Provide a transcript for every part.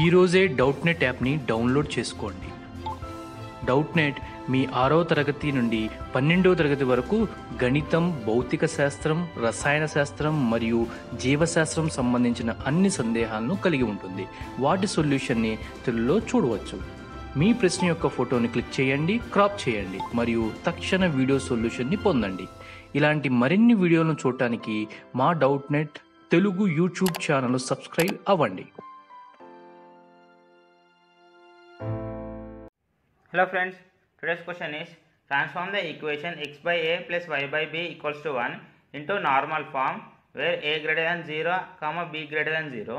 ఈరోజే డౌట్నెట్ యాప్ని డౌన్లోడ్ చేసుకోండి. డౌట్నెట్ మీ 6వ తరగతి నుండి 12వ తరగతి వరకు గణితం, భౌతిక శాస్త్రం, రసాయన శాస్త్రం మరియు జీవశాస్త్రం సంబంధించిన అన్ని సందేహాలను కలిగి ఉంటుంది. వాటి సొల్యూషన్ని తెలుగులో చూడవచ్చు. మీ ప్రశ్న యొక్క ఫోటోని క్లిక్ చేయండి, క్రాప్ చేయండి మరియు తక్షణ వీడియో సొల్యూషన్ని పొందండి. ఇలాంటి మరిన్ని వీడియోలను చూడటానికి మా Doubtnut Telugu YouTube channel subscribe అవ్వండి. Hello friends, today's question is transform the equation x by a plus y by b equals to 1 into normal form where a greater than 0, b greater than 0.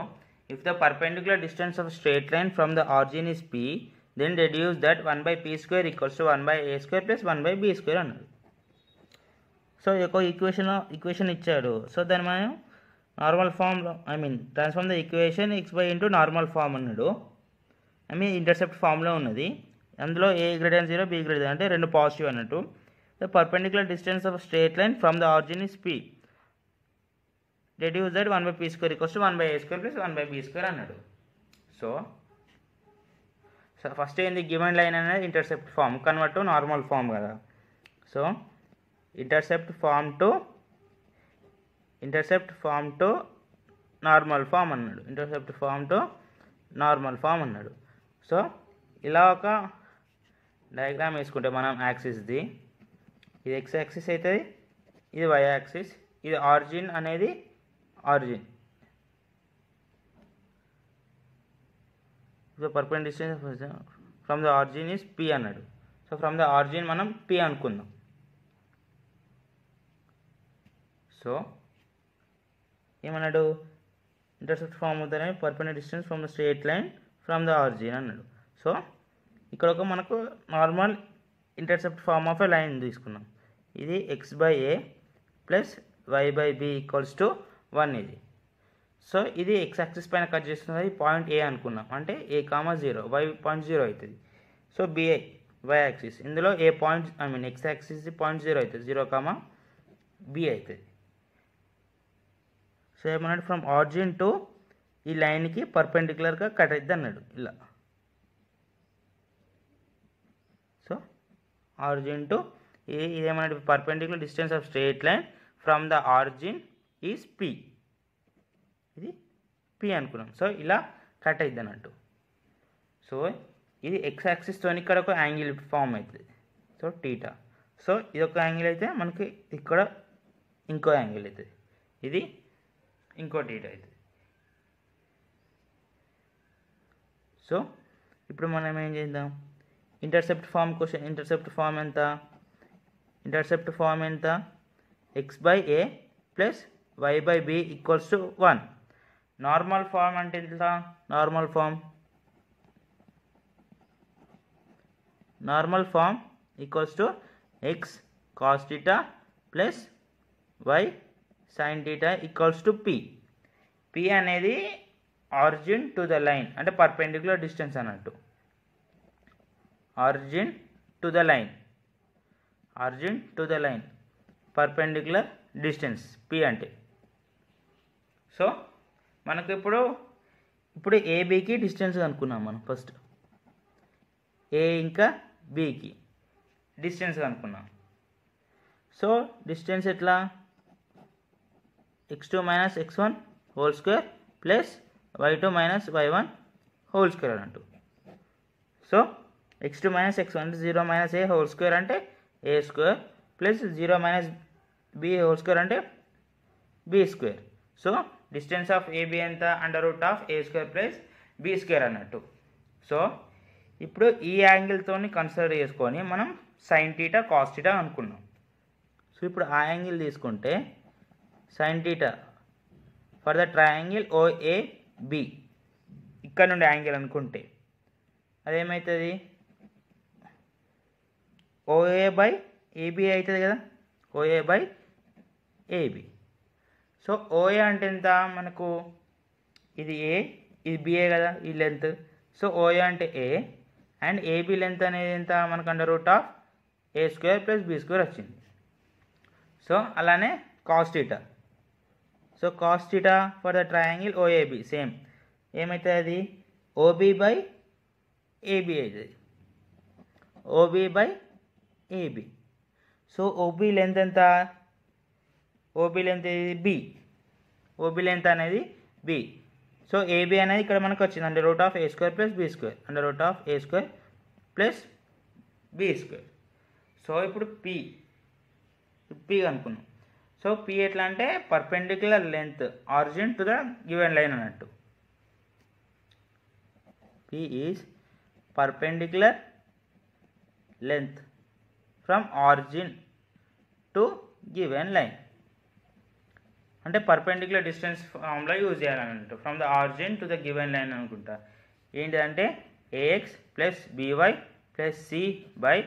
If the perpendicular distance of straight line from the origin is p, then deduce that 1 by p square equals to 1 by a square plus 1 by b square అన్నాడు. So ఒక equation ఇచ్చాడు. So దాన్ని మనం normal ఫామ్లో transform the equation x by into normal form అన్నాడు. Intercept ఫామ్లో ఉన్నది. అందులో a greater than 0, b greater than అంటే రెండు పాజిటివ్ అన్నట్టు. The perpendicular distance of straight line from the origin is p, deduce that 1 by p square equals to 1 by a square plus 1 by b square అన్నాడు. So first ఏంది, given line అనేది intercept form convert to normal form కదా. So intercept form to normal form అన్నాడు. So ఇలా ఒక diagram వేసుకుంటే మనం యాక్సిస్ది, ఇది ఎక్స్ యాక్సిస్ అవుతుంది, ఇది వై యాక్సిస్, ఇది ఆరిజిన్ అనేది origin. So perpendicular distance from the origin is p అన్నాడు. సో ఫ్రమ్ ద ఆరిజిన్ మనం పి అనుకుందాం. సో ఏమన్నాడు, ఇంటర్సెప్ట్ ఫామ్ అవుతుంది perpendicular distance from the straight line from the origin అన్నాడు. సో ఇక్కడ ఒక మనకు normal intercept form of a line తీసుకున్నాం. ఇది x by A plus why by b equals to 1 ఇది. సో ఇది ఎక్స్ యాక్సిస్ పైన కట్ చేస్తున్నది పాయింట్ ఏ అనుకున్నాం, అంటే ఏ కామా 0, వై పాయింట్ 0 అవుతుంది. సో బిఐ వై యాక్సిస్, ఇందులో a point x axis point 0 అవుతుంది, 0 కామా బి అవుతుంది. సో ఏమన్నాడు, ఫ్రమ్ ఆరిజిన్ టు ఈ లైన్కి పర్పెండిక్యులర్గా కట్ అవుతుంది అన్నాడు ఇలా. సో ఆరిజిన్ టు ఇదేమన్నాడు, perpendicular distance of straight line from the origin is p, ఇది పి అనుకున్నాం. సో ఇలా కట్ అవుతుంది అన్నట్టు. సో ఇది ఎక్స్ యాక్సిస్తో ఇక్కడ ఒక యాంగిల్ ఫామ్ అవుతుంది, సో టీటా. సో ఇది ఒక యాంగిల్ అయితే మనకి ఇక్కడ ఇంకో యాంగిల్ అవుతుంది, ఇది ఇంకో టీటా అవుతుంది. సో ఇప్పుడు మనం ఏం చేద్దాం, ఇంటర్సెప్ట్ ఫామ్ ఎంత, x by A plus why by b equals to 1. Normal form అంటే ఎంత, normal form equals to x cos theta plus y sin theta equals to p. P అనేది ఆరిజిన్ టు ద లైన్ అంటే perpendicular distance అన్నట్టు, origin to the line perpendicular distance p అంటే. So మనకు ఇప్పుడు ఏబికి distance కనుక్కున్నాం మనం. ఫస్ట్ ఏ ఇంకా బికి డిస్టెన్స్ కనుక్కున్నాం. సో డిస్టెన్స్ ఎట్లా, x2 minus x1 whole square plus y2 minus y1 whole square అన్నట్టు. సో x2 మైనస్ x1 అంటే 0 మైనస్ ఏ హోల్ స్క్వేర్ అంటే a square plus 0 minus b whole square అంటే b square. So distance of AB ఎంత, under root of A square plus B square అన్నట్టు. So ఇప్పుడు ఈ యాంగిల్తో consider చేసుకొని మనం సైన్ టీటా కాస్ టీటా అనుకున్నాం. సో ఇప్పుడు ఆ యాంగిల్ తీసుకుంటే sine theta for the triangle ఓఏబి, ఇక్కడ నుండి యాంగిల్ అనుకుంటే అదేమవుతుంది, ఓఏ బై ఏబి అవుతుంది కదా, OA by AB. So OA అంటే ఎంత మనకు, ఇది ఏ ఇది బిఏ కదా ఈ లెంత్. సో ఓఏ అంటే ఏ అండ్ ఏబి లెంత్ అనేది ఎంత మనకు under root of A square plus B square వచ్చింది. సో అలానే cos theta, so cos theta for the triangle OAB same ఏమైతే అది ఓబీ బై ఏబీ అవుతుంది, OB by AB. So OB length ఎంత, OB length ఇది బి, ఓబీ లెంత్ అనేది b. So AB అనేది ఇక్కడ మనకు వచ్చింది under root of A square plus B square, under root of A square plus B square. So ఇప్పుడు P అనుకున్నాం. So P ఎట్లా అంటే perpendicular length origin to the given line అన్నట్టు. P is perpendicular length from origin to given line. అంటే perpendicular distance formula use చేయాలన్నట్టు. From the origin to the given line అనుకుంటా. ఏంటిదంటే AX plus BY plus C by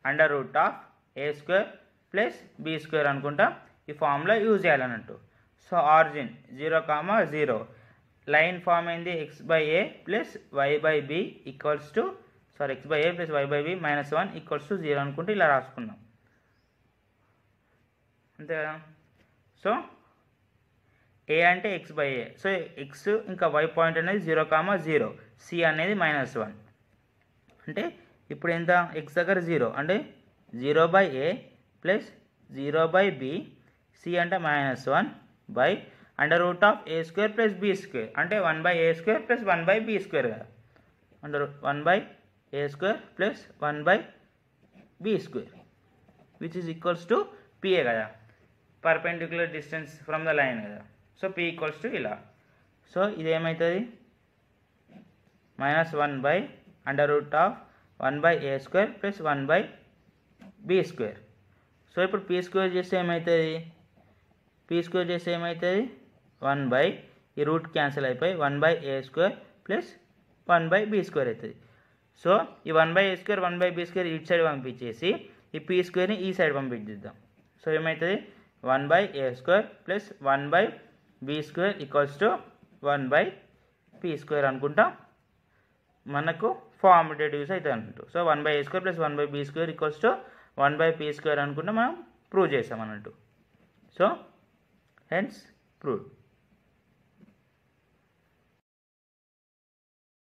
under root of A square plus B square అనుకుంటా ఈ formula use చేయాలన్నట్టు. So origin 0, 0 line form అయింది X by A plus why by b equals to x by A plus why by b -1 equals to 0 అనుకుంటే ఇలా రాసుకున్నాం అంతే కదా. So a అంటే x by a, so x ఇంకా y point అనేది 0, 0, C అనేది -1 అంటే ఇప్పుడు ఎంత ఎక్స్ దగ్గర 0 అంటే 0 by A plus 0 by B, C అంటే -1 by under root of A square plus B square అంటే 1 by A square plus 1 by B square కదా, under 1 by A square plus 1 by B square which is equals to PA కదా, perpendicular distance from the line కదా. So P equals to ఇలా. So ఇదేమవుతుంది -1 by under root of 1 by A square plus 1 by B square. So ఇప్పుడు p square చేస్తే ఏమవుతుంది, P square చేస్తే ఏమవుతుంది 1 by ఈ రూట్ క్యాన్సిల్ అయిపోయి 1 by A square plus 1 by B square అవుతుంది. సో ఈ 1 by A square 1 by B square ఇటు సైడ్ పంపించేసి ఈ పీ స్క్వేర్ని ఈ సైడ్ పంపించేద్దాం. సో ఏమవుతుంది 1 by A square plus 1 by B square equals to 1 by p square అనుకుంటా మనకు ఫార్మ్ డెడ్యూస్ అవుతుంది అన్నట్టు. So 1 by A square plus 1 by B square equals to 1 by p square అనుకుంటే మనం ప్రూవ్ చేసాం అన్నట్టు. So hence proved.